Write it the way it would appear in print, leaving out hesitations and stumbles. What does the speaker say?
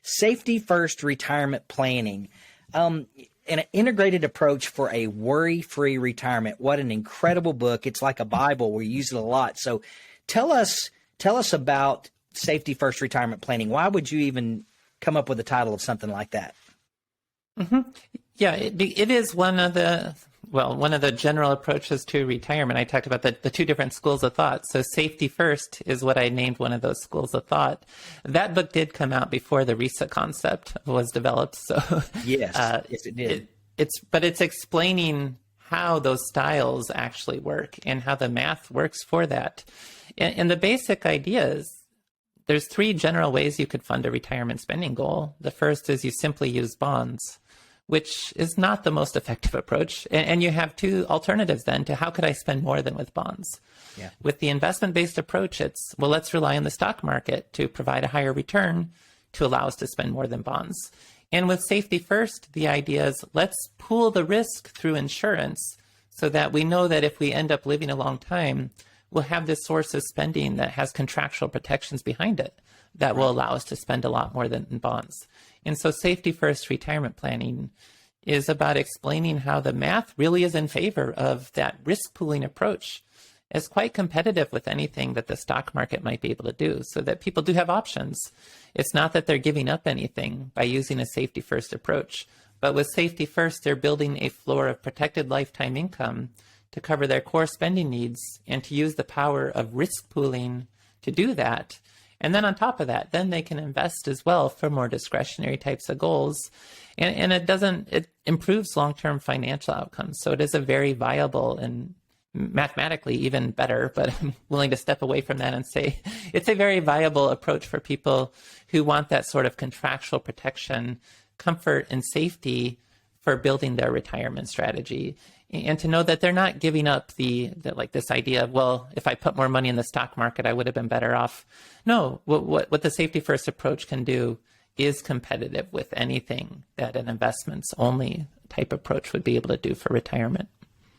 Safety First Retirement Planning. An integrated approach for a worry-free retirement. What an incredible book. It's like a Bible. We use it a lot. So tell us about Safety First Retirement Planning. Why would you even come up with the title of something like that? Mm-hmm. Yeah, it is one of the general approaches to retirement. I talked about the two different schools of thought. So safety first is what I named one of those schools of thought. That book did come out before the RISA concept was developed. So yes, yes, it did. It's explaining how those styles actually work and how the math works for that. And the basic idea is there's three general ways you could fund a retirement spending goal. The first is you simply use bonds, which is not the most effective approach. And you have two alternatives then to how could I spend more than with bonds? Yeah. With the investment-based approach, it's, well, let's rely on the stock market to provide a higher return to allow us to spend more than bonds. And with safety first, the idea is let's pool the risk through insurance so that we know that if we end up living a long time, we'll have this source of spending that has contractual protections behind it that will allow us to spend a lot more than in bonds. And so safety first retirement planning is about explaining how the math really is in favor of that risk pooling approach. It's quite competitive with anything that the stock market might be able to do, so that people do have options. It's not that they're giving up anything by using a safety first approach, but with safety first, they're building a floor of protected lifetime income to cover their core spending needs and to use the power of risk pooling to do that. And then on top of that, then they can invest as well for more discretionary types of goals. And it improves long-term financial outcomes. So it is a very viable and mathematically even better, but I'm willing to step away from that and say it's a very viable approach for people who want that sort of contractual protection, comfort, and safety for building their retirement strategy. And to know that they're not giving up like this idea of, well, if I put more money in the stock market, I would have been better off. No, what the safety first approach can do is competitive with anything that an investments only type approach would be able to do for retirement.